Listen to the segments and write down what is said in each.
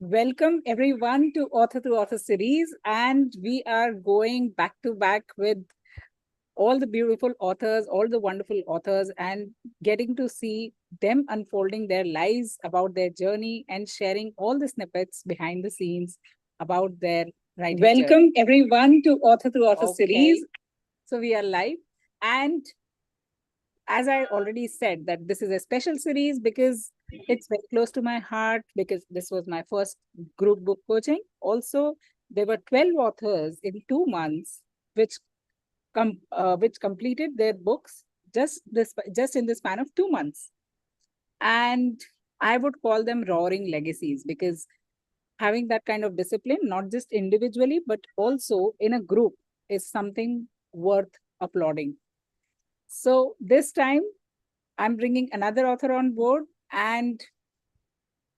Welcome everyone to Author to Author series, and we are going back to back with all the beautiful authors, all the wonderful authors, and getting to see them unfolding their lives about their journey and sharing all the snippets behind the scenes about their writing journey. Welcome everyone to Author series. So we are live, and as I already said, that this is a special series because it's very close to my heart, because this was my first group book coaching. Also, there were 12 authors in 2 months, which completed their books just in the span of 2 months. And I would call them roaring legacies, because having that kind of discipline, not just individually, but also in a group, is something worth applauding. So this time, I'm bringing another author on board, and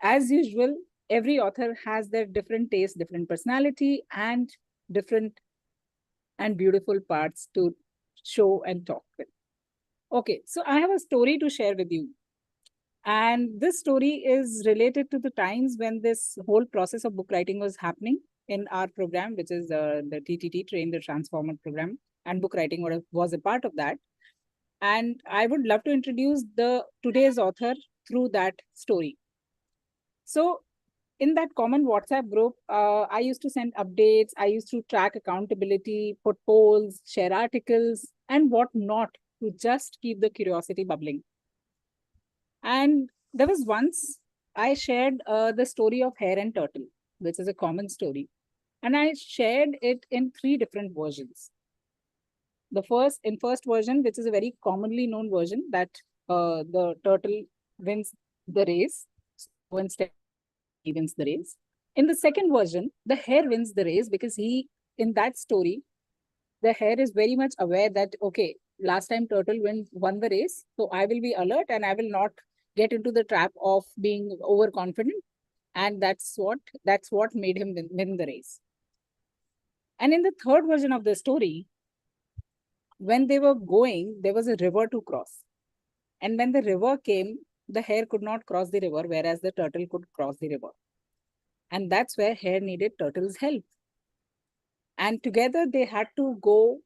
as usual, every author has their different taste, different personality, and different and beautiful parts to show and talk with. Okay, so I have a story to share with you. And this story is related to the times when this whole process of book writing was happening in our program, which is the TTT, Train the Transformer program, and book writing was a part of that. And I would love to introduce today's author through that story. So in that common WhatsApp group, I used to send updates. I used to track accountability, put polls, share articles, and what not, to just keep the curiosity bubbling. And there was once I shared the story of Hare and Turtle, which is a common story. And I shared it in 3 different versions. The first version, which is a very commonly known version, that the turtle wins the race. So instead, he wins the race. In the second version, the hare wins the race, because in that story, the hare is very much aware that, okay, last time turtle won the race, so I will be alert and I will not get into the trap of being overconfident. And that's what made him win the race. And in the third version of the story, when they were going, there was a river to cross. And when the river came, the hare could not cross the river, whereas the turtle could cross the river. And that's where hare needed turtle's help. And together they had to go,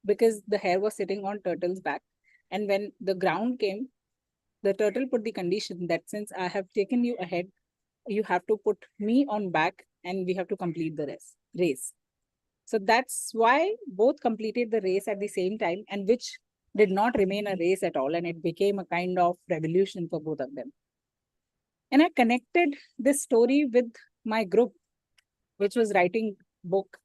because the hare was sitting on turtle's back. And when the ground came, the turtle put the condition that since I have taken you ahead, you have to put me on back and we have to complete the race. So that's why both completed the race at the same time, and which did not remain a race at all. And it became a kind of revolution for both of them. And I connected this story with my group, which was writing book.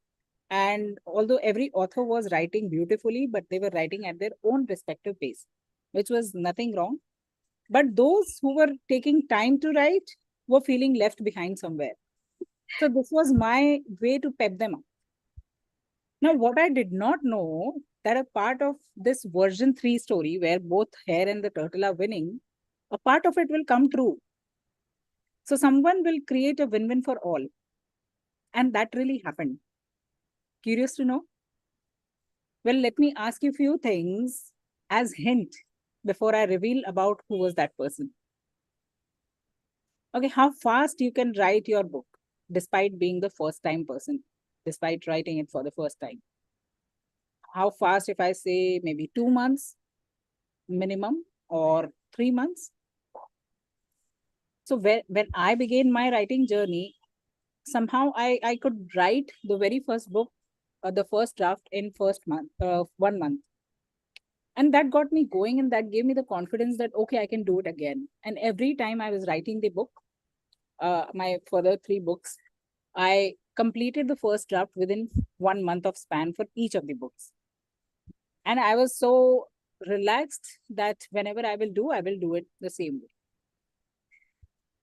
And although every author was writing beautifully, but they were writing at their own respective pace, which was nothing wrong. But those who were taking time to write were feeling left behind somewhere. So this was my way to pep them up. Now, what I did not know, that a part of this version 3 story, where both hare and the turtle are winning, a part of it will come true. So someone will create a win-win for all. And that really happened. Curious to know? Well, let me ask you a few things as hint before I reveal about who was that person. Okay, how fast you can write your book despite being the first time person, despite writing it for the first time. How fast, if I say maybe 2 months minimum or 3 months? So when I began my writing journey, somehow I could write the very first book, the first draft in 1 month. And that got me going, and that gave me the confidence that, okay, I can do it again. And every time I was writing the book, my further 3 books, I completed the first draft within 1 month of span for each of the books. And I was so relaxed that whenever I will do it the same way.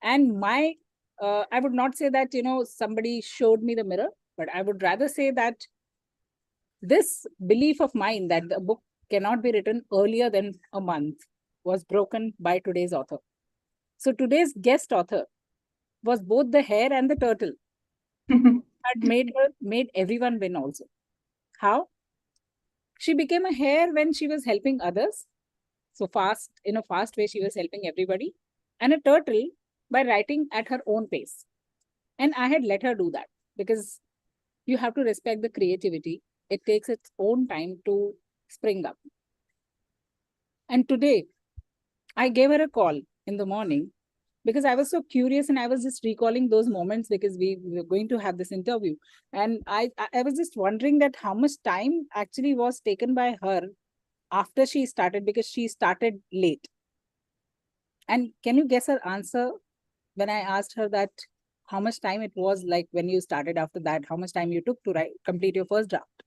And I would not say that, somebody showed me the mirror, but I would rather say that this belief of mine that the book cannot be written earlier than a month was broken by today's author. So today's guest author was both the hare and the turtle. Had made everyone win also. How? She became a hare when she was helping others. So in a fast way, she was helping everybody. And a turtle by writing at her own pace. And I had let her do that because you have to respect the creativity. It takes its own time to spring up. And today, I gave her a call in the morning because I was so curious and I was just recalling those moments because we were going to have this interview. And I was just wondering that how much time actually was taken by her after she started, because she started late. And can you guess her answer when I asked her that how much time it was, like when you started after that, how much time you took to complete your first draft?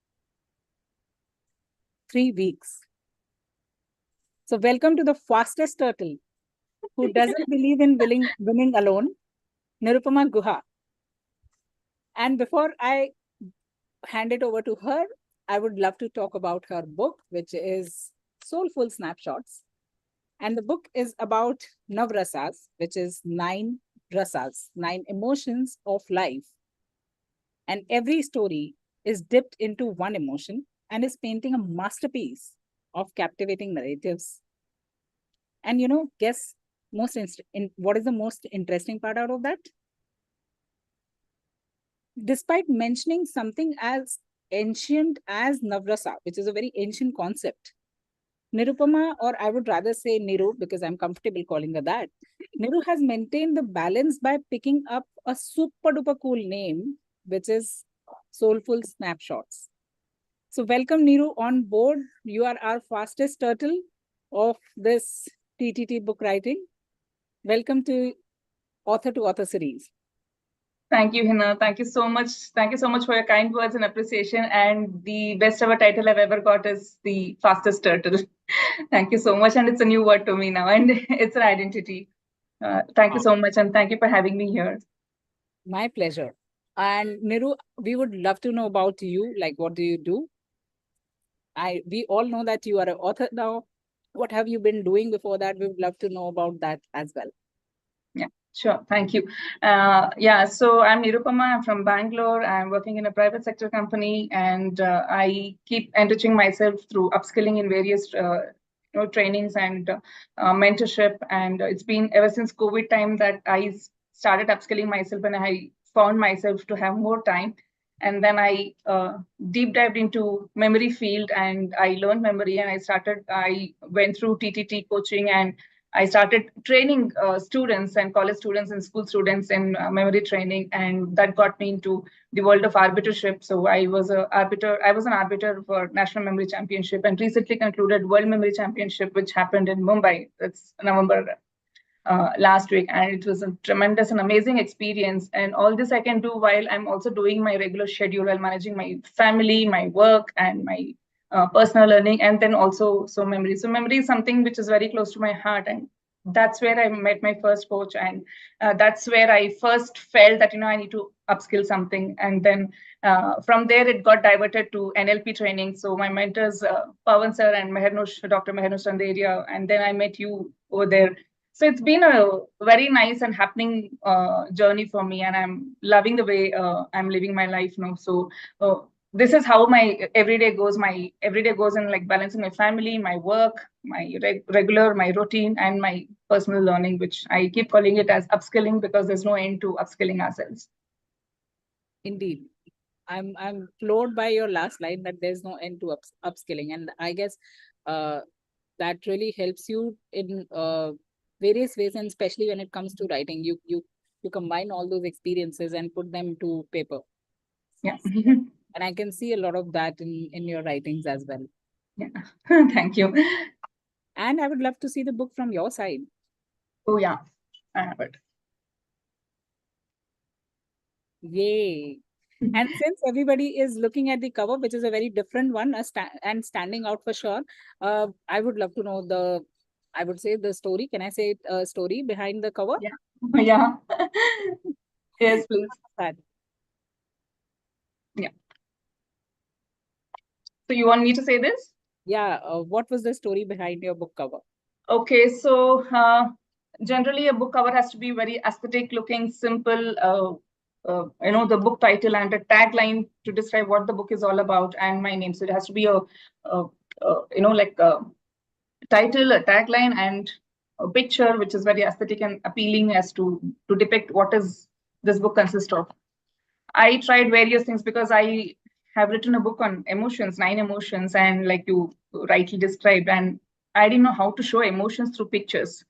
3 weeks. So welcome to the fastest turtle who doesn't believe in winning alone, Nirupama Guha. And before I hand it over to her, I would love to talk about her book, which is Soulful Snapshots. And the book is about Navrasas, which is 9 rasas, 9 emotions of life. And every story is dipped into one emotion and is painting a masterpiece of captivating narratives. And guess what is the most interesting part out of that? Despite mentioning something as ancient as Navrasa, which is a very ancient concept, Nirupama, or I would rather say Niru because I'm comfortable calling her that, Niru has maintained the balance by picking up a super duper cool name, which is Soulful Snapshots. So welcome Niru on board. You are our fastest turtle of this TTT book writing. Welcome to author series. Thank you, Hina. Thank you so much. Thank you so much for your kind words and appreciation. And the best ever title I've ever got is the fastest turtle. Thank you so much. And it's a new word to me now, and it's an identity. Thank you so much, and thank you for having me here. My pleasure. And Niru, we would love to know about you. Like, what do you do? We all know that you are an author now. What have you been doing before that? We would love to know about that as well. Yeah, sure. Thank you. So I'm Nirupama. I'm from Bangalore. I'm working in a private sector company, and I keep enriching myself through upskilling in various trainings and mentorship. And it's been ever since COVID time that I started upskilling myself, and I found myself to have more time. And then I deep dived into memory field, and I learned memory, and I went through TTT coaching, and I started training students and college students and school students in memory training, and that got me into the world of arbitership. So I was an arbiter for National Memory Championship, and recently concluded World Memory Championship, which happened in Mumbai. It's November last week, and it was a tremendous and amazing experience. And all this I can do while I'm also doing my regular schedule, while managing my family, my work, and my personal learning, and then also memory. So memory is something which is very close to my heart, and that's where I met my first coach, and that's where I first felt that I need to upskill something. And then from there it got diverted to NLP training. So my mentors, Pawan sir and Dr. Mehernush Randeria, and then I met you over there. So it's been a very nice and happening journey for me, and I'm loving the way I'm living my life now. So this is how my everyday goes. My everyday goes in like balancing my family, my work, my regular, my routine, and my personal learning, which I keep calling it as upskilling because there's no end to upskilling ourselves. Indeed. I'm floored by your last line that there's no end to upskilling. And I guess that really helps you in various ways, and especially when it comes to writing. You combine all those experiences and put them to paper. Yeah. And I can see a lot of that in your writings as well. Yeah. Thank you. And I would love to see the book from your side. Oh yeah, I have it. Yay. And since everybody is looking at the cover, which is a very different one and standing out for sure, I would love to know I would say the story. Can I say story behind the cover? Yeah. Yeah. Yes, please. Yeah. So you want me to say this? Yeah. What was the story behind your book cover? Okay, so generally a book cover has to be very aesthetic looking, simple. The book title and a tagline to describe what the book is all about, and my name. So it has to be a title, a tagline, and a picture which is very aesthetic and appealing as to depict what is this book consists of. I tried various things because I have written a book on emotions, 9 emotions, and like you rightly described, and I didn't know how to show emotions through pictures.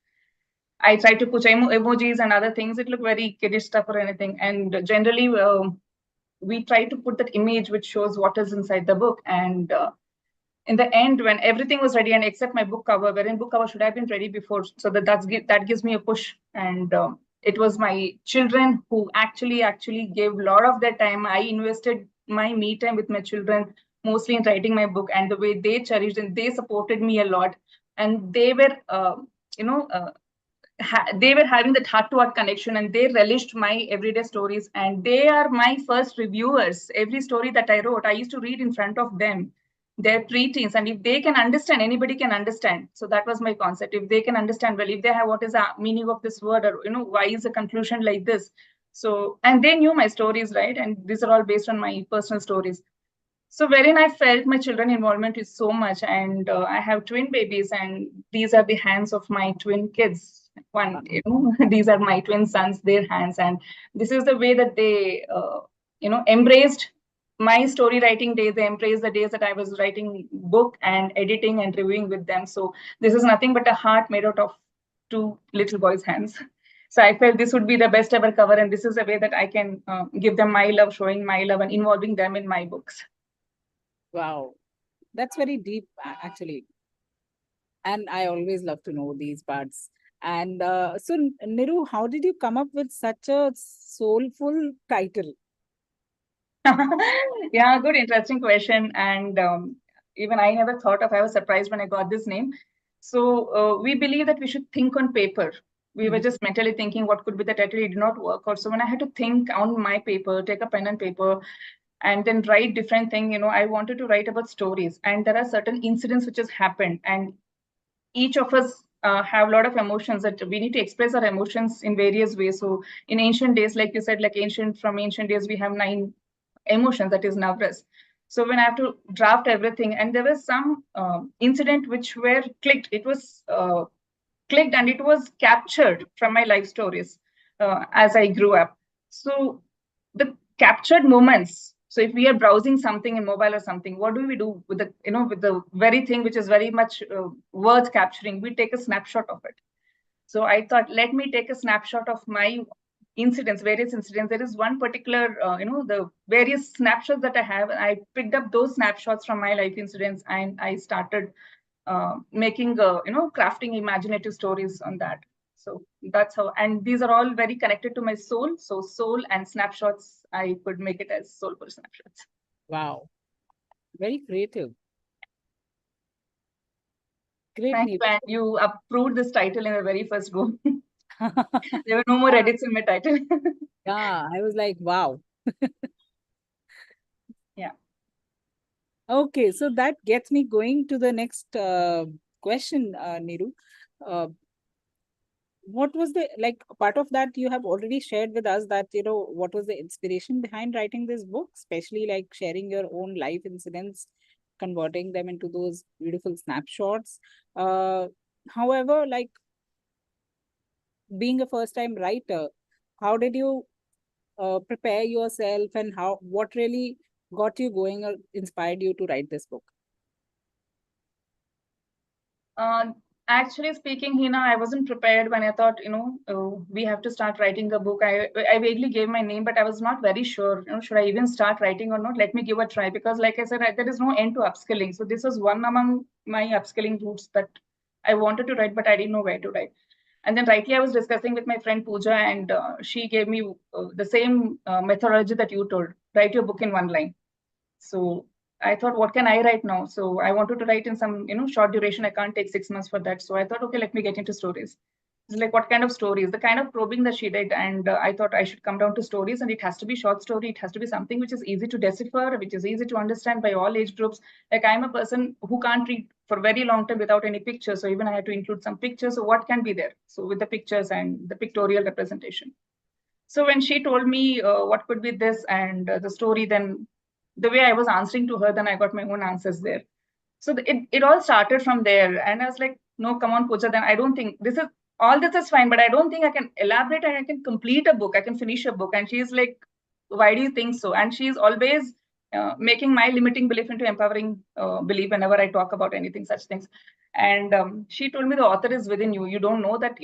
I tried to put emojis and other things. It looked very kiddish stuff or anything. And generally, we try to put that image which shows what is inside the book. And in the end, when everything was ready, and except my book cover, wherein book cover should have been ready before, so that gives me a push. And it was my children who actually gave a lot of their time. I invested my me time with my children, mostly in writing my book, and the way they cherished and they supported me a lot. And they were, you know, they were having that heart-to-heart connection, and they relished my everyday stories, and they are my first reviewers. Every story that I wrote, I used to read in front of them. They're preteens, and if they can understand, anybody can understand. So that was my concept. If they can understand, well, if they have what is the meaning of this word, or why is the conclusion like this. So, and they knew my stories, right? And these are all based on my personal stories. So wherein I felt my children involvement is so much, and I have twin babies, and these are the hands of my twin kids. These are my twin sons, their hands, and this is the way that they, embraced my story writing days. They embraced the days that I was writing book and editing and reviewing with them. So this is nothing but a heart made out of 2 little boys' hands. So I felt this would be the best ever cover, and this is a way that I can give them my love, showing my love, and involving them in my books. Wow, that's very deep, actually. And I always love to know these parts. And so, Niru, how did you come up with such a soulful title? Yeah, good, interesting question. And even I never thought of, I was surprised when I got this name. So we believe that we should think on paper. We were just mentally thinking what could be the title. It did not work out. So when I had to think on my paper, take a pen and paper, and then write different thing, I wanted to write about stories. And there are certain incidents which has happened. And each of us have a lot of emotions that we need to express our emotions in various ways. So in ancient days, like you said, from ancient days, we have 9 emotions, that is Navras. So when I have to draft everything, and there was some incident which were clicked, it was clicked and it was captured from my life stories as I grew up. So the captured moments. So if we are browsing something in mobile or something, what do we do with the very thing which is very much worth capturing? We take a snapshot of it. So I thought, let me take a snapshot of my incidents, various incidents. There is one particular, the various snapshots that I have. I picked up those snapshots from my life incidents, and I started making, crafting imaginative stories on that. So that's how, and these are all very connected to my soul. So soul and snapshots, I could make it as soulful snapshots. Wow, very creative. Great. Thank you. And you approved this title in the very first go. There were no more edits in my title. Yeah, I was like, wow. Yeah. Okay, so that gets me going to the next question, Niru. What was the, like, part of that you have already shared with us, that, what was the inspiration behind writing this book, especially like sharing your own life incidents, converting them into those beautiful snapshots. However, like, being a first time writer, how did you prepare yourself, and what really got you going or inspired you to write this book? Actually speaking, Hina, I wasn't prepared when I thought, we have to start writing a book. I vaguely gave my name, but I was not very sure, should I even start writing or not? Let me give a try, because like I said, there is no end to upskilling. So this was one among my upskilling routes that I wanted to write, but I didn't know where to write. And then rightly, I was discussing with my friend Pooja, and she gave me the same methodology that you told: write your book in 1 line. So I thought, what can I write now? So I wanted to write in some, short duration. I can't take 6 months for that. So I thought, okay, let me get into stories. It's like, what kind of stories? The kind of probing that she did. And I thought I should come down to stories, and it has to be short story. It has to be something which is easy to decipher, which is easy to understand by all age groups. Like, I'm a person who can't read for very long time without any pictures. So even I had to include some pictures. So what can be there? So with the pictures and the pictorial representation. So when she told me what could be this and the story, then the way I was answering to her, then I got my own answers there. So it all started from there. And I was like, no, come on, Pooja, then I don't think this is, all this is fine, but I don't think I can elaborate and I can complete a book. I can finish a book. And she's like, why do you think so? And she's always making my limiting belief into empowering belief whenever I talk about anything, such things. And she told me the author is within you. You don't know that,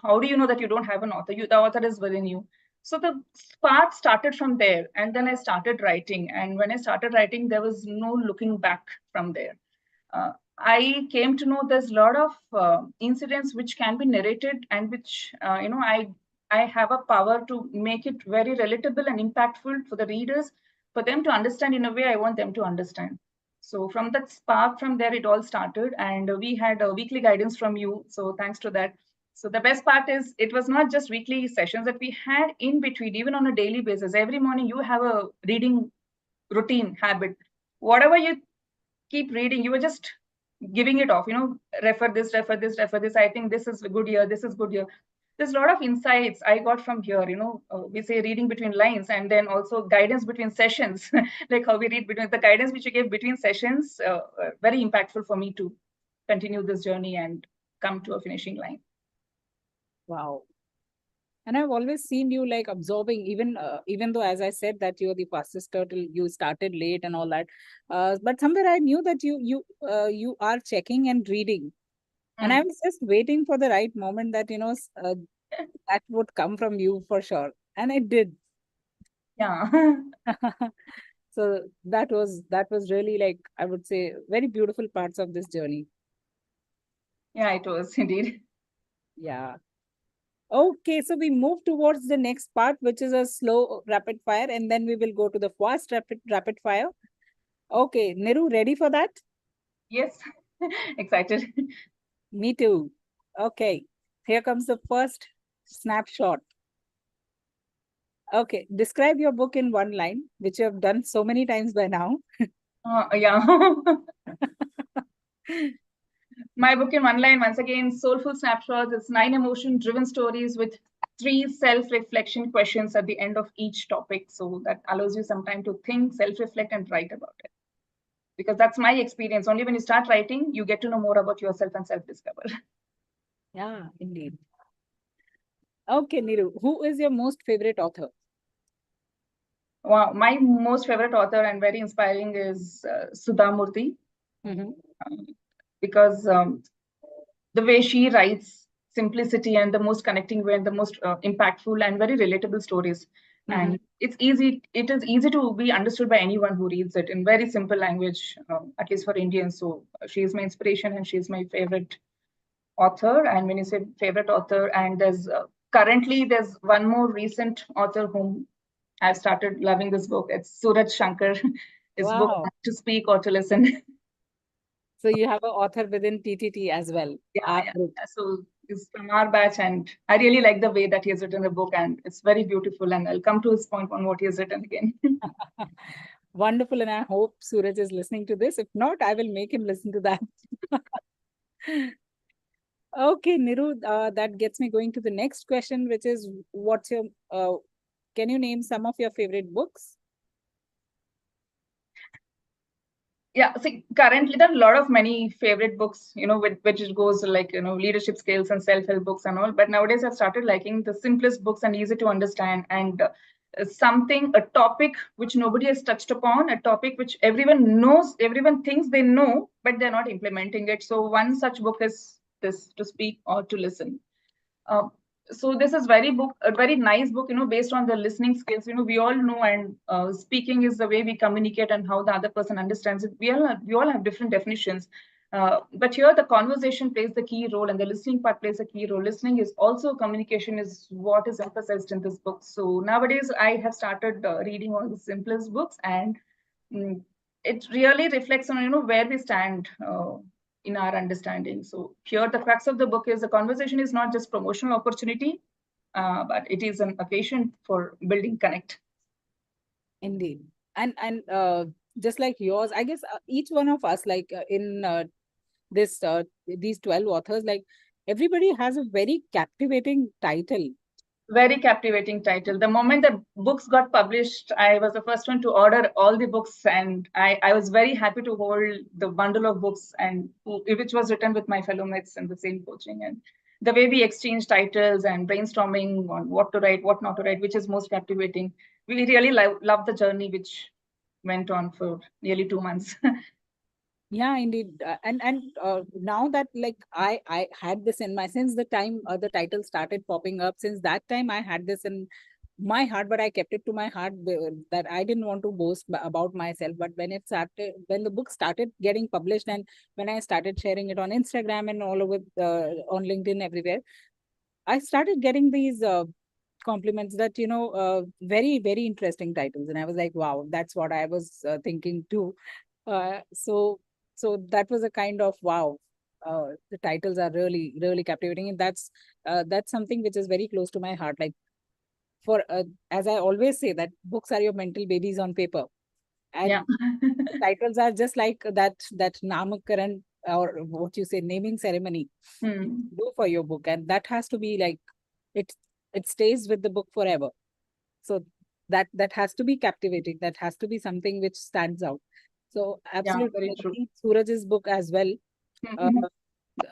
how do you know that you don't have an author? The author is within you. So the path started from there. And then I started writing. And when I started writing, there was no looking back from there. I came to know there's a lot of incidents which can be narrated and which, I have a power to make it very relatable and impactful for the readers, for them to understand in a way I want them to understand. So from that spark, from there, it all started. And we had a weekly guidance from you. So thanks to that. So the best part is it was not just weekly sessions that we had in between, even on a daily basis. Every morning you have a reading routine habit. Whatever you keep reading, you were just giving it off, refer this, refer this, refer this. I think this is good here, this is good here. There's a lot of insights I got from here, we say reading between lines, and then also guidance between sessions, like how we read between the guidance which you gave between sessions, very impactful for me to continue this journey and come to a finishing line. Wow. And I've always seen you like absorbing, even though, as I said, that you're the fastest turtle, you started late and all that. But somewhere I knew that you are checking and reading. And I was just waiting for the right moment that, that would come from you for sure. And it did. Yeah. So that was really, like, I would say, very beautiful parts of this journey. Yeah, it was indeed. Yeah. Okay, so we move towards the next part, which is a slow rapid fire, and then we will go to the fast rapid fire. Okay, Niru, ready for that? Yes. Excited. Me too. Okay, here comes the first snapshot. Okay, describe your book in one line, which you have done so many times by now. Yeah. My book in one line, once again, Soulful Snapshots. It's 9 emotion-driven stories with 3 self-reflection questions at the end of each topic. So that allows you some time to think, self-reflect, and write about it. Because that's my experience. Only when you start writing, you get to know more about yourself and self-discover. Yeah, indeed. Okay, Niru, who is your most favorite author? Wow, my most favorite author and very inspiring is Sudha Murthy. Because the way she writes, simplicity and the most connecting way and the most impactful and very relatable stories. And it is easy to be understood by anyone who reads it in very simple language, at least for Indians. So she is my inspiration and she is my favorite author. And when you say favorite author, and currently there's one more recent author whom I've started loving this book. It's Suraj Shankar. His book, To Speak or to Listen. So you have an author within TTT as well. Yeah. So it's from our batch, and I really like the way that he has written the book, and it's very beautiful. And I'll come to his point on what he has written again. Wonderful, and I hope Suraj is listening to this. If not, I will make him listen to that. Okay, Niru, that gets me going to the next question, which is, can you name some of your favorite books? Yeah, see, currently there are a lot of many favorite books, with which it goes like, leadership skills and self-help books and all. But nowadays I've started liking the simplest books and easy to understand, and a topic which nobody has touched upon, a topic which everyone knows, everyone thinks they know, but they're not implementing it. So one such book is this, To Speak or to Listen. So this is a very nice book, based on the listening skills. We all know, and speaking is the way we communicate and how the other person understands it. We all have different definitions. But here the conversation plays the key role and the listening part plays a key role. Listening is also communication, is what is emphasized in this book. So nowadays I have started reading all the simplest books, and it really reflects on, where we stand in our understanding. So here the crux of the book is the conversation is not just promotional opportunity, but it is an occasion for building connect. Indeed. And just like yours, I guess each one of us, like in these 12 authors, like everybody has a very captivating title. Very captivating title. The moment the books got published, I was the first one to order all the books, and I was very happy to hold the bundle of books, and which was written with my fellow mates in the same coaching. And the way we exchange titles and brainstorming on what to write, what not to write, which is most captivating. We really love the journey, which went on for nearly 2 months. Yeah, indeed. And now that like I had this in my, since the time the title started popping up, since that time I had this in my heart, but I kept it to my heart, that I didn't want to boast about myself. But when it started, when the book started getting published, and when I started sharing it on Instagram and all over on LinkedIn everywhere, I started getting these compliments that, very, very interesting titles. And I was like, wow, that's what I was thinking too. So, so that was a kind of wow. The titles are really, really captivating, and that's something which is very close to my heart. Like, for as I always say, that books are your mental babies on paper, and Yeah. titles are just like that namakaran, or what you say, naming ceremony do for your book, and that has to be like, it it stays with the book forever. So that has to be captivating. That has to be something which stands out. So Yeah, absolutely, very I true. think Suraj's book as well. Uh,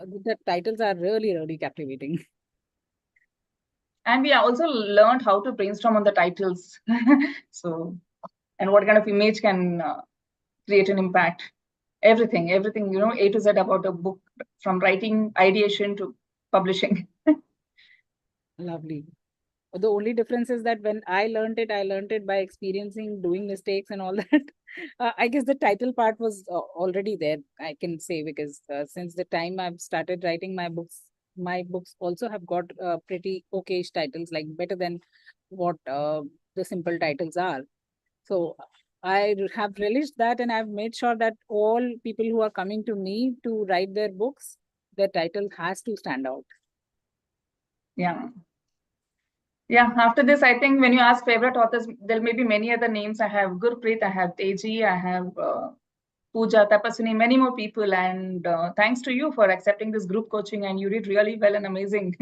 the titles are really, really captivating. And we also learned how to brainstorm on the titles. So, and what kind of image can create an impact. Everything, A to Z about a book, from writing, ideation to publishing. Lovely. The only difference is that when I learned it by experiencing, doing mistakes and all that. I guess the title part was already there, I can say, because since the time I've started writing my books also have got pretty okayish titles, like better than what the simple titles are. So I have relished that, and I've made sure that all people who are coming to me to write their books, their title has to stand out. Yeah. Yeah, after this, I think when you ask favorite authors, there may be many other names. I have Gurpreet, I have Teji, I have Pooja, Tapaswini, many more people. And thanks to you for accepting this group coaching. And you did really well and amazing.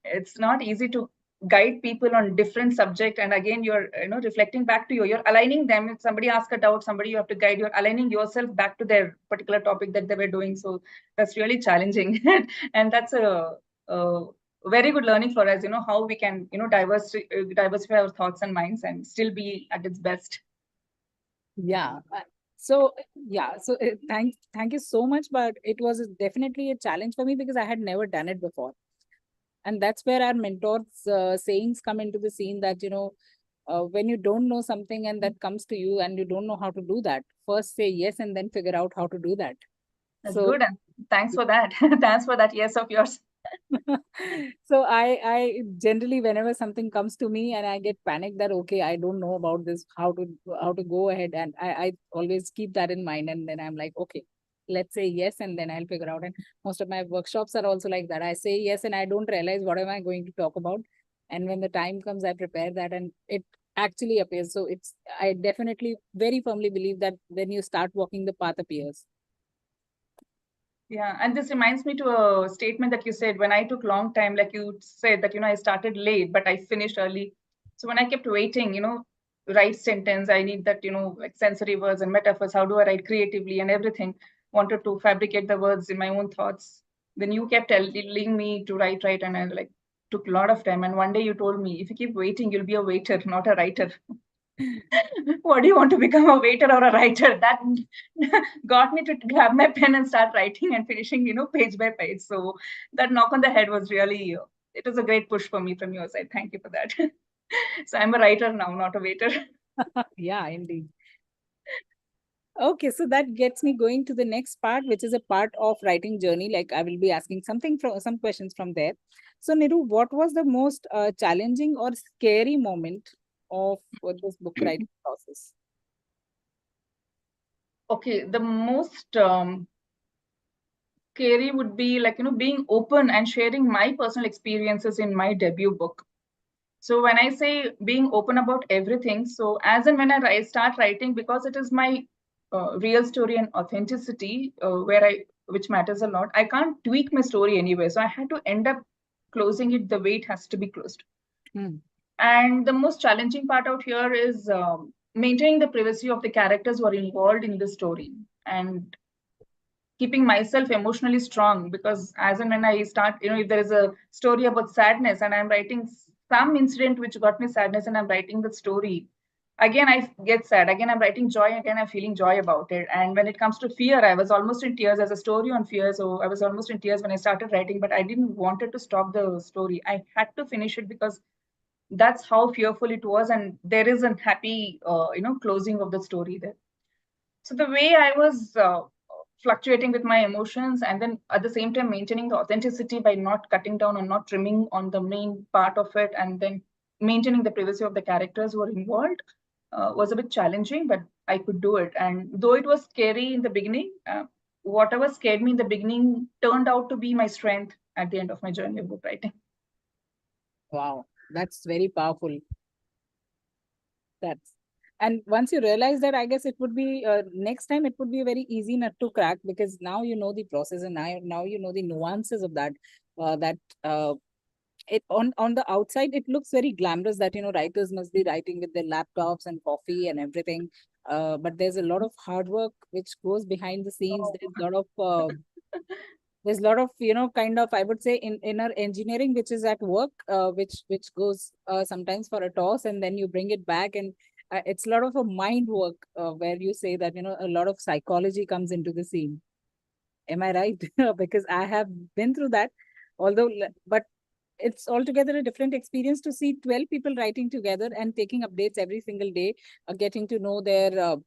It's not easy to guide people on different subject. And again, you're reflecting back to you. You're aligning them. If somebody asks a doubt, somebody you have to guide. You're aligning yourself back to their particular topic that they were doing. So that's really challenging. And that's a very good learning for us. How we can diversify our thoughts and minds and still be at its best. Yeah. So yeah, so thank you so much, but it was definitely a challenge for me because I had never done it before. And that's where our mentors sayings come into the scene, that when you don't know something and that comes to you and you don't know how to do that, first say yes and then figure out how to do that. That's So good. And thanks for that. Thanks for that yes of yours. so I generally, whenever something comes to me and I get panicked that okay, I don't know about this, how to go ahead, and I always keep that in mind, and then I'm like, okay, let's say yes and then I'll figure out. And most of my workshops are also like that. I say yes and I don't realize what am I going to talk about, and when the time comes I prepare that and it actually appears. So I definitely very firmly believe that when you start walking, the path appears. Yeah, and this reminds me to a statement that you said when I took long time, like you said that, I started late, but I finished early. So when I kept waiting, write sentence, I need that, like sensory words and metaphors. How do I write creatively and everything? Wanted to fabricate the words in my own thoughts. Then you kept telling me to write, and I like took a lot of time. And one day you told me, if you keep waiting, you'll be a waiter, not a writer. What do you want to become, a waiter or a writer? That got me to grab my pen and start writing and finishing, page by page. So that knock on the head was really, it was a great push for me from your side. Thank you for that. So I'm a writer now, not a waiter. Yeah, indeed. Okay, so that gets me going to the next part, which is a part of writing journey. Like I will be asking some questions from there. So Niru, what was the most challenging or scary moment of this book writing process? Okay, the most scary would be like, being open and sharing my personal experiences in my debut book. So when I say being open about everything, so as and when I start writing, because it is my real story and authenticity, which matters a lot, I can't tweak my story anyway. So I had to end up closing it the way it has to be closed. And the most challenging part out here is maintaining the privacy of the characters who are involved in the story. And keeping myself emotionally strong, because as and when I start, if there is a story about sadness and I'm writing some incident which got me sadness and I'm writing the story, again I get sad, again I'm writing joy, again I'm feeling joy about it. And when it comes to fear, I was almost in tears as a story on fear. So I was almost in tears when I started writing, but I didn't wanted to stop the story. I had to finish it because that's how fearful it was, and there is a happy closing of the story there. So the way I was fluctuating with my emotions, and then at the same time maintaining the authenticity by not cutting down or not trimming on the main part of it, and then maintaining the privacy of the characters who are involved, was a bit challenging, but I could do it. And though it was scary in the beginning, whatever scared me in the beginning turned out to be my strength at the end of my journey of book writing. Wow, that's very powerful. That's, and once you realize that, I guess it would be next time it would be a very easy nut to crack, because now you know the process, and now you know the nuances of that. That it on the outside it looks very glamorous that writers must be writing with their laptops and coffee and everything. But there's a lot of hard work which goes behind the scenes. There's a lot of kind of, I would say, in inner engineering which is at work, which goes sometimes for a toss, and then you bring it back, and it's a lot of a mind work, where you say that a lot of psychology comes into the scene. Am I right? Because I have been through that, although but it's altogether a different experience to see 12 people writing together and taking updates every single day, getting to know their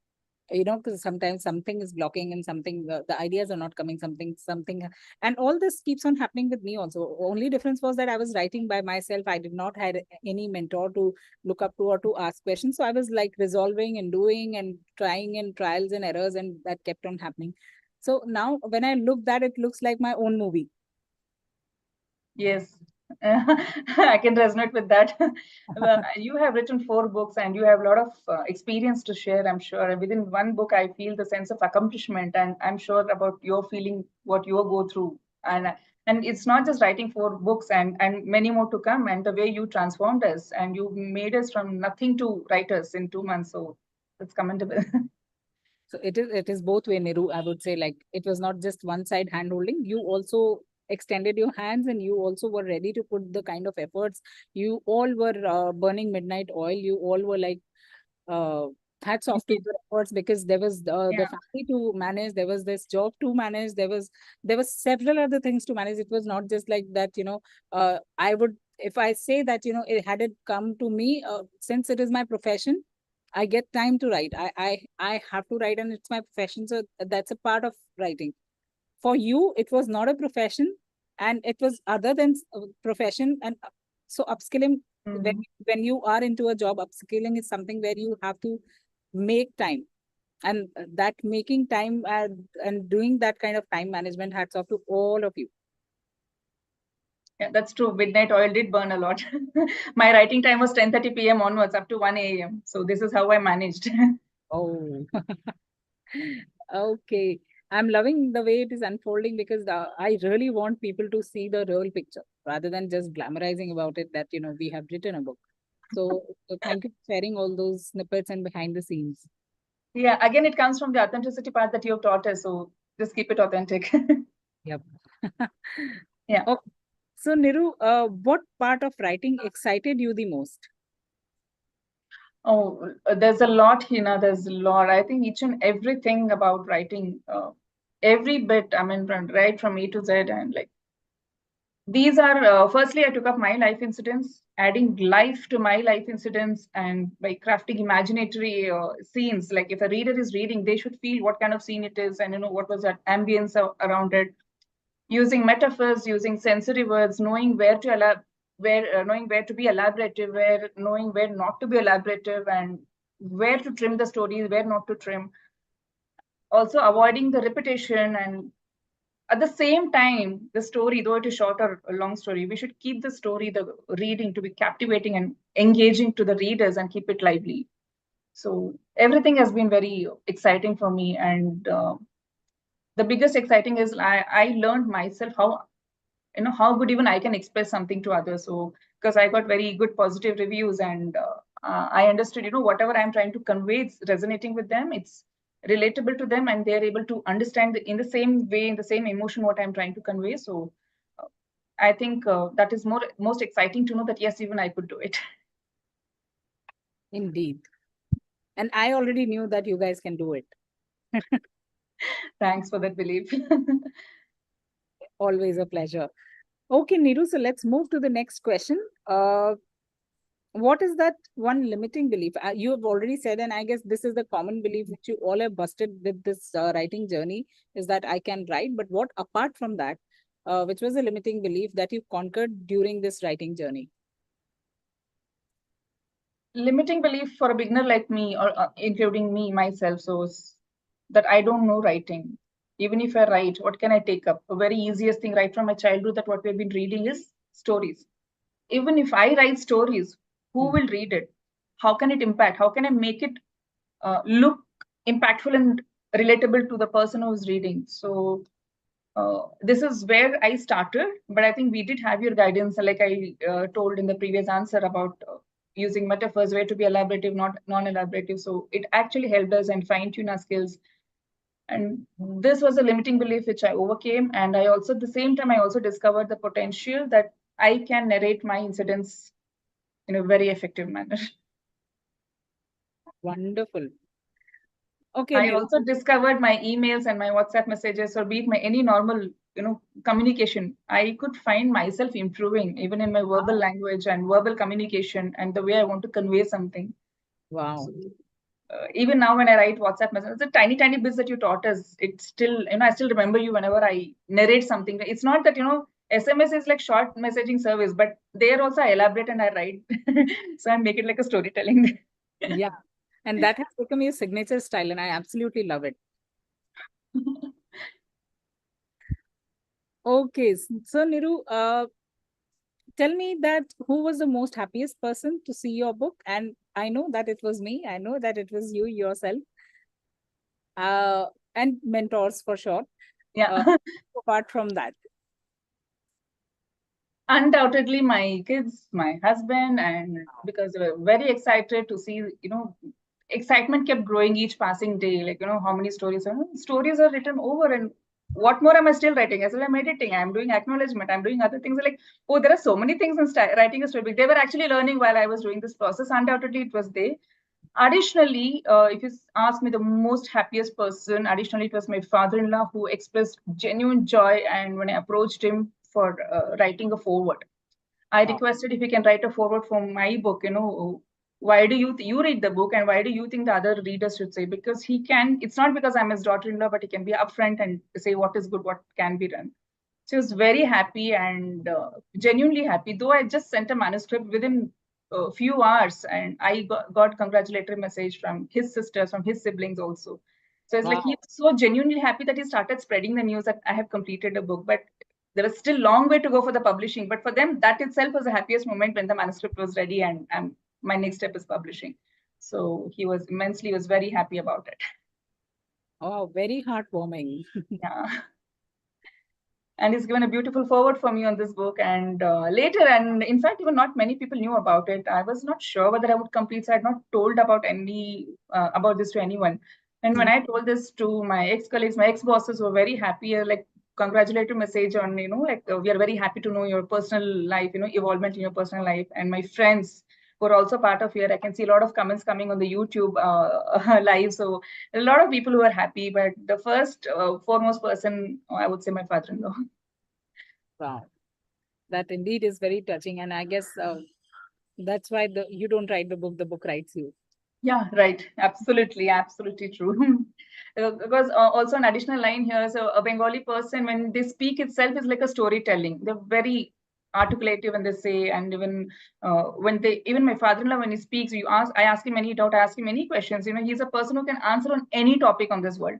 because sometimes something is blocking, and something, the ideas are not coming, something, and all this keeps on happening with me also. Only difference was that I was writing by myself. I did not had any mentor to look up to or to ask questions. So I was like resolving and doing and trying, and trials and errors, and that kept on happening. So now when I look that, it looks like my own movie. Yes, I can resonate with that. Well, you have written 4 books and you have a lot of experience to share, I'm sure. Within one book, I feel the sense of accomplishment, and I'm sure about your feeling what you go through. And it's not just writing 4 books, and many more to come, and the way you transformed us and you made us from nothing to writers in 2 months. So it's commendable. So it is both way, Niru. I would say, like, it was not just one side hand holding. You also extended your hands, and you also were ready to put the kind of efforts. You all were burning midnight oil. You all were like, uh, hats off to your efforts, because there was the Yeah. family to manage. There was this job to manage. There was several other things to manage. It was not just like that. I would, if I say that, it had it come to me, since it is my profession, I get time to write. I have to write, and it's my profession. So that's a part of writing. For you, it was not a profession, and it was other than profession. And so upskilling, when, Mhm. when you are into a job, upskilling is something where you have to make time. And that making time, and doing that kind of time management, hats off to all of you. Yeah, that's true. Midnight oil did burn a lot. My writing time was 10:30 p.m. onwards up to 1 a.m. So this is how I managed. Oh, okay. I'm loving the way it is unfolding, because I really want people to see the real picture rather than just glamorizing about it that, we have written a book. So thank you for sharing all those snippets and behind the scenes. Yeah, again, it comes from the authenticity part that you've taught us. So just keep it authentic. Yep. Yeah. Okay. So, Niru, what part of writing excited you the most? Oh, there's a lot, there's a lot. I think each and everything about writing, every bit, I mean, right from A to Z, and like these are, firstly, I took up my life incidents, adding life to my life incidents, and by crafting imaginatory scenes. Like if a reader is reading, they should feel what kind of scene it is, and what was that ambience around it. Using metaphors, using sensory words, knowing where to knowing where to be elaborative, knowing where not to be elaborative, and where to trim the story, where not to trim. Also avoiding the repetition, and at the same time, the story, though it is short or a long story, we should keep the story, the reading, to be captivating and engaging to the readers, and keep it lively. So everything has been very exciting for me, and the biggest exciting is I learned myself how good even I can express something to others. So because I got very good positive reviews, and I understood, whatever I'm trying to convey, it's resonating with them. It's relatable to them, and they're able to understand in the same way, in the same emotion, what I'm trying to convey. So I think that is most exciting to know that yes, even I could do it. Indeed. And I already knew that you guys can do it. Thanks for that belief. Always a pleasure. Okay, Niru, so let's move to the next question. What is that one limiting belief? You have already said, and I guess this is the common belief which you all have busted with this writing journey, is that I can write. But what apart from that, which was a limiting belief that you conquered during this writing journey? Limiting belief for a beginner like me, or including me myself, so that I don't know writing. Even if I write, what can I take up? A very easiest thing right from my childhood that what we've been reading is stories. Even if I write stories, who will read it? How can it impact? How can I make it look impactful and relatable to the person who's reading? So this is where I started, but I think we did have your guidance, like I told in the previous answer about using metaphors, where to be elaborative, not non-elaborative. So it actually helped us and fine-tune our skills. And this was a limiting belief which I overcame. And I also, at the same time, I also discovered the potential that I can narrate my incidents in a very effective manner. Wonderful. Okay, I Niru. also discovered my emails and my WhatsApp messages, or be it my any normal, communication. I could find myself improving even in my verbal language and verbal communication and the way I want to convey something. Wow. So, even now when I write WhatsApp messages, the tiny, tiny bits that you taught us, it's still, I still remember you whenever I narrate something. It's not that, SMS is like short messaging service, but there also I elaborate and I write. So I make it like a storytelling. Yeah. And that has become your signature style, and I absolutely love it. Okay. So, Niru, tell me that who was the most happiest person to see your book? And I know that it was me. I know that it was you yourself. And mentors for sure. Yeah. Apart from that. Undoubtedly my kids, my husband, and because they were very excited to see, excitement kept growing each passing day. Like, how many stories are written over, and what more am I still writing? As well, I'm editing, I'm doing acknowledgement, I'm doing other things. Like, oh, there are so many things in writing a story. They were actually learning while I was doing this process. Undoubtedly, it was they. Additionally, if you ask me the most happiest person, additionally, it was my father-in-law who expressed genuine joy. And when I approached him for writing a foreword, I requested if he can write a foreword for my book. Why do you read the book, and why do you think the other readers should say? Because he can. It's not because I'm his daughter-in-law, but he can be upfront and say what is good, what can be done. So he was very happy and genuinely happy. Though I just sent a manuscript within a few hours, and I got congratulatory message from his sisters, from his siblings also. So it's like he's so genuinely happy that he started spreading the news that I have completed a book. But there is still a long way to go for the publishing. But for them, that itself was the happiest moment when the manuscript was ready and my next step is publishing. So he was very happy about it. Oh, very heartwarming. Yeah. And he's given a beautiful forward for me on this book. And later, and in fact, even not many people knew about it. I was not sure whether I would complete, so I had not told about this to anyone. And when I told this to my ex-colleagues, my ex-bosses were very happy, like congratulatory message on, we are very happy to know your personal life, evolvement in your personal life. And my friends who are also part of here, I can see a lot of comments coming on the YouTube live. So a lot of people who are happy, but the first foremost person, I would say my father-in-law. Wow. That indeed is very touching. And I guess that's why you don't write the book writes you. Yeah, right. Absolutely true. Because also an additional line here, so a Bengali person, when they speak itself is like a storytelling. They're very articulative when they say, and even even my father-in-law, when he speaks, I ask him any doubt, I ask him any questions. He's a person who can answer on any topic on this world.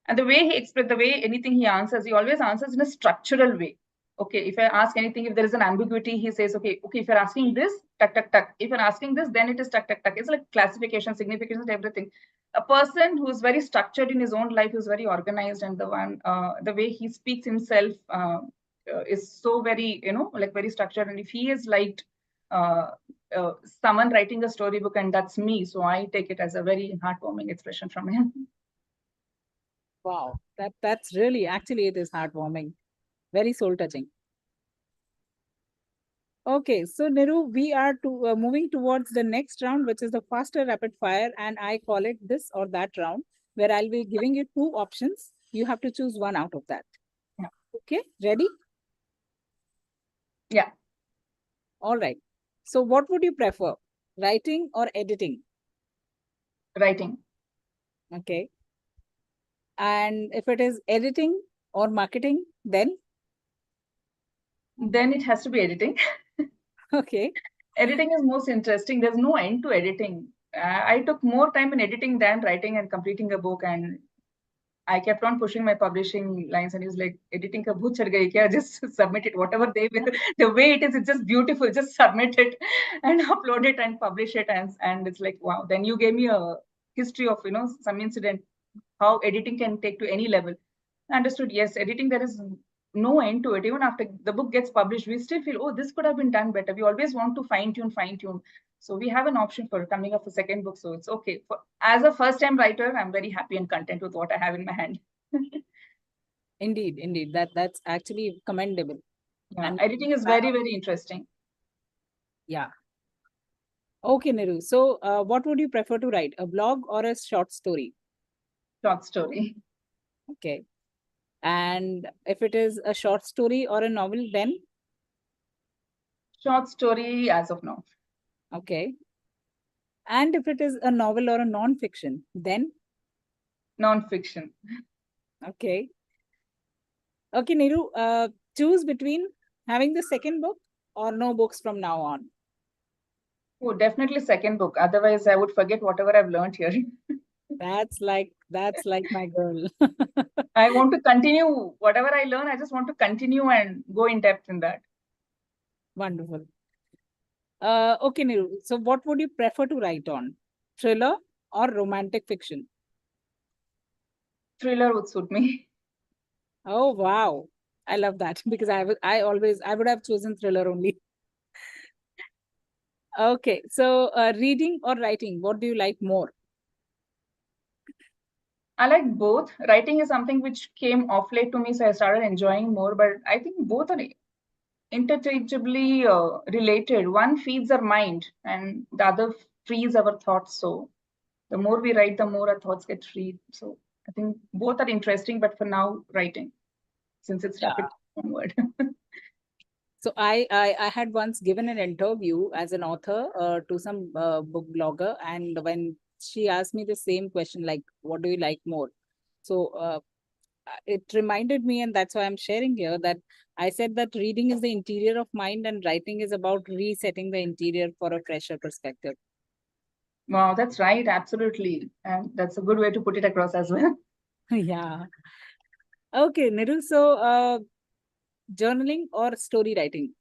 And the way the way anything he answers, he always answers in a structural way. Okay, if I ask anything, if there is an ambiguity, he says, okay, if you're asking this, tuck, tuck, tuck. If you're asking this, then it is tuck, tuck, tuck. It's like classification, signification, everything. A person who's very structured in his own life, who's very organized, and the way he speaks himself is so very, like very structured. And if he is liked, someone writing a storybook, and that's me, so I take it as a very heartwarming expression from him. Wow, that's really, actually, it is heartwarming, very soul touching. Okay, so Niru, we are moving towards the next round, which is the faster rapid fire, and I call it this or that round, where I'll be giving you two options. You have to choose one out of that. Yeah. Okay, ready? Yeah. All right. So, what would you prefer, writing or editing? Writing. Okay. And if it is editing or marketing, then? Then it has to be editing. Okay. Editing is most interesting. There's no end to editing. I took more time in editing than writing and completing a book, and I kept on pushing my publishing lines, and he was like, editing ka bhoot chad gayi kya? Just submit it, whatever they will. The way it is, it's just beautiful. Just submit it and upload it and publish it. And it's like, wow. Then you gave me a history of, some incident, how editing can take to any level. I understood, yes, editing, there is no end to it. Even after the book gets published, we still feel, oh, this could have been done better. We always want to fine tune. So we have an option for coming up a second book. So it's okay. As a first time writer, I'm very happy and content with what I have in my hand. Indeed. That's actually commendable. Yeah, And editing is very, very interesting. yeah. Okay, Niru. So, what would you prefer to write, a blog or a short story? Short story. Okay. And if it is a short story or a novel, then? Short story as of now. Okay. And if it is a novel or a non-fiction, then? Non-fiction. Okay. Okay, Niru, choose between having the second book or no books from now on. Oh, definitely second book. Otherwise, I would forget whatever I've learned here. That's like my girl. I want to continue whatever I learn. I just want to continue and go in depth in that. Wonderful. Okay, Niru. So, what would you prefer to write on, thriller or romantic fiction? Thriller would suit me. Oh wow, I love that because I would have chosen thriller only. Okay, so reading or writing, what do you like more? I like both. Writing is something which came off late to me, so I started enjoying more. But I think both are interchangeably related. One feeds our mind, and the other frees our thoughts. So the more we write, the more our thoughts get freed. So I think both are interesting, but for now, writing, since it's Yeah. rapid onward. So I had once given an interview as an author to some book blogger, and when she asked me the same question, like, what do you like more? So it reminded me, and that's why I'm sharing here, that I said that reading is the interior of mind and writing is about resetting the interior for a fresher perspective. Wow, that's right. Absolutely. And that's a good way to put it across as well. Yeah. Okay, Niru. So journaling or story writing?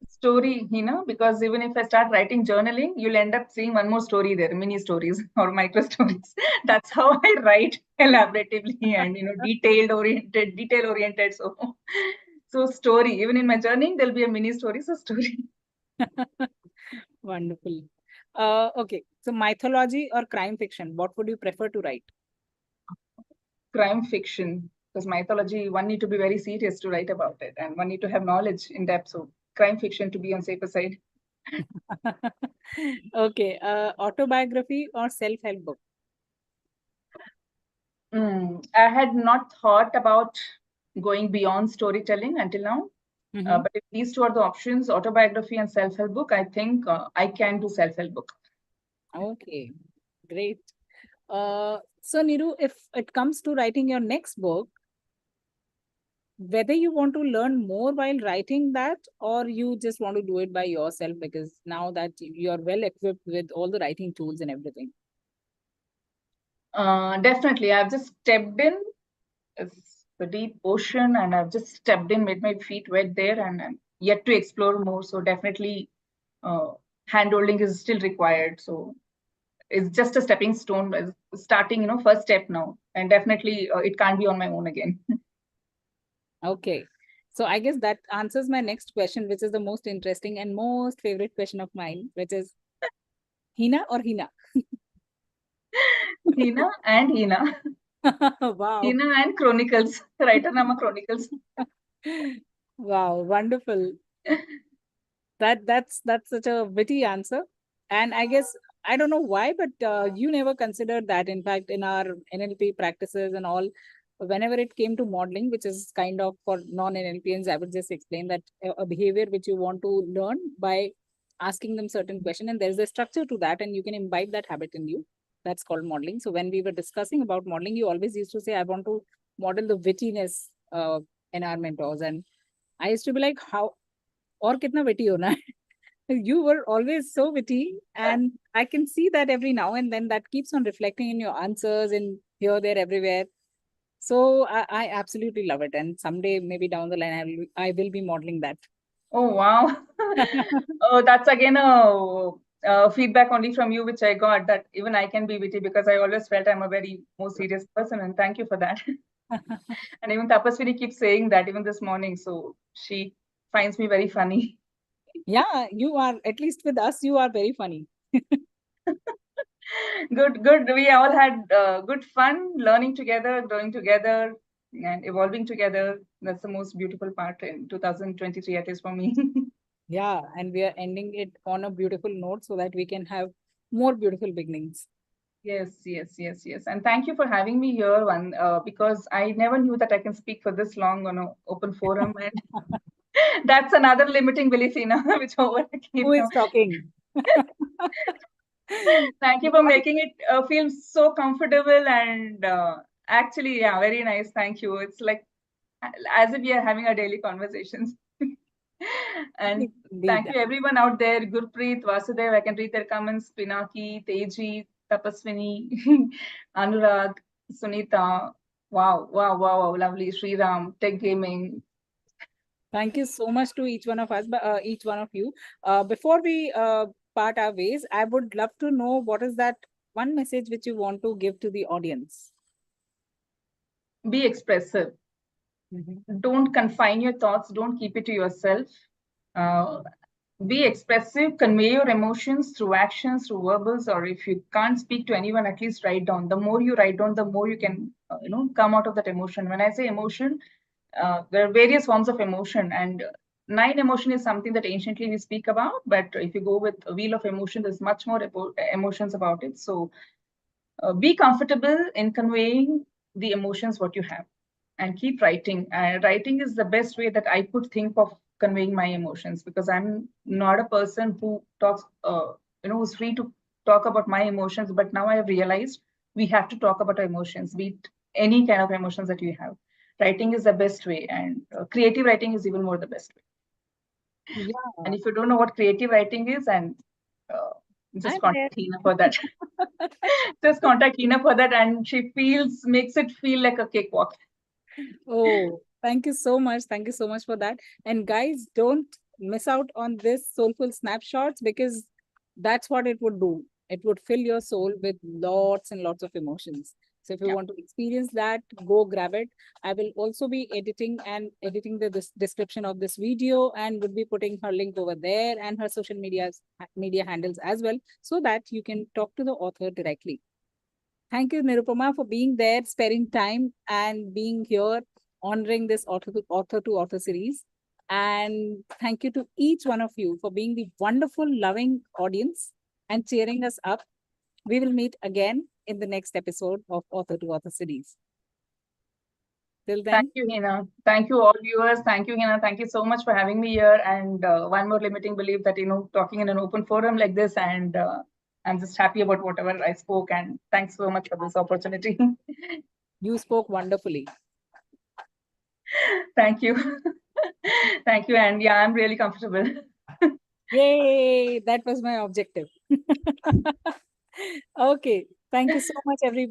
Story, because even if I start writing journaling, you'll end up seeing one more story there, mini stories or micro stories. That's how I write elaboratively and detail oriented. So story, even in my journaling, there'll be a mini story. So story. Wonderful. Okay, so mythology or crime fiction, what would you prefer to write? Crime fiction, because mythology, one need to be very serious to write about it, and one need to have knowledge in depth. So crime fiction to be on safer side. Okay, autobiography or self-help book? I had not thought about going beyond storytelling until now. But if these two are the options, autobiography and self-help book, I think I can do self-help book. Okay, great. So Niru, if it comes to writing your next book, whether you want to learn more while writing that or you just want to do it by yourself because now that you're well equipped with all the writing tools and everything. Definitely, I've just stepped in. It's the deep ocean, and I've just stepped in, made my feet wet there, and I'm yet to explore more. So definitely, hand-holding is still required. So it's just a stepping stone, starting, first step now, and definitely it can't be on my own again. Okay. So I guess that answers my next question, which is the most interesting and most favorite question of mine, which is Hina or Hina? Hina and Hina. Wow. Hina and Chronicles. Writer Nama Chronicles. Wow, wonderful. That's such a witty answer. And I guess I don't know why, but you never considered that. In fact, in our NLP practices and all, whenever it came to modeling, which is kind of for non-NLPians, I would just explain that a behavior which you want to learn by asking them certain question, and there's a structure to that, and you can imbibe that habit in you. That's called modeling. So when we were discussing about modeling, you always used to say, I want to model the wittiness in our mentors. And I used to be like, how और कितना witty होना है? You were always so witty, and I can see that every now and then that keeps on reflecting in your answers and here, there, everywhere. So I absolutely love it. And someday, maybe down the line, I will be modeling that. Oh, wow. Oh, that's again a feedback only from you, which I got, that even I can be witty, because I always felt I'm a very more serious person, and thank you for that. And even Tapaswini keeps saying that even this morning. So she finds me very funny. Yeah, you are, at least with us, you are very funny. Good, good. We all had good fun learning together, growing together, and evolving together. That's the most beautiful part in 2023, at least for me. Yeah, and we are ending it on a beautiful note so that we can have more beautiful beginnings. Yes, yes, yes, yes. And thank you for having me here, because I never knew that I can speak for this long on an open forum. And that's another limiting belief, which overcame. Who is talking? Thank you for making it feel so comfortable, and actually, yeah, very nice. Thank you. It's like as if we are having our daily conversations. And Indeed. thank you everyone out there. Gurpreet, Vasudev, I can read their comments. Pinaki, Teji, Tapaswini, Anurag, Sunita. Wow, wow, wow, wow, lovely. Sriram, Tech Gaming. Thank you so much to each one of us, each one of you. Before we part our ways, I would love to know what is that one message which you want to give to the audience. Be expressive. Don't confine your thoughts. Don't keep it to yourself. Be expressive, convey your emotions through actions, through verbals, or if you can't speak to anyone, at least write down. The more you write down, the more you can, come out of that emotion. When I say emotion, there are various forms of emotion, and 9 emotion is something that anciently we speak about. But if you go with a wheel of emotion, there's much more emotions about it. So be comfortable in conveying the emotions what you have, and keep writing. Writing is the best way that I could think of conveying my emotions, because I'm not a person who talks, who's free to talk about my emotions. But now I have realized we have to talk about our emotions, be it any kind of emotions that you have. Writing is the best way, and creative writing is even more the best way. Yeah. And if you don't know what creative writing is, and just contact Hina for that. Just contact Hina for that, and she makes it feel like a cakewalk. Oh, thank you so much. Thank you so much for that. And guys, don't miss out on this Soulful Snapshots, because that's what it would do. It would fill your soul with lots and lots of emotions. So if you want to experience that, go grab it. I will also be editing the description of this video, and would be putting her link over there and her social media handles as well, so that you can talk to the author directly. Thank you, Nirupama, for being there, sparing time, and being here, honoring this author-to-author series. And thank you to each one of you for being the wonderful, loving audience and cheering us up. We will meet again in the next episode of Author-to-Author series. Till then. Thank you, Hina. Thank you, all viewers. Thank you, Hina. Thank you so much for having me here. And one more limiting belief, that, talking in an open forum like this, and I'm just happy about whatever I spoke. And thanks so much for this opportunity. You spoke wonderfully. Thank you. Thank you. And yeah, I'm really comfortable. Yay! That was my objective. Okay. Thank you so much, everyone.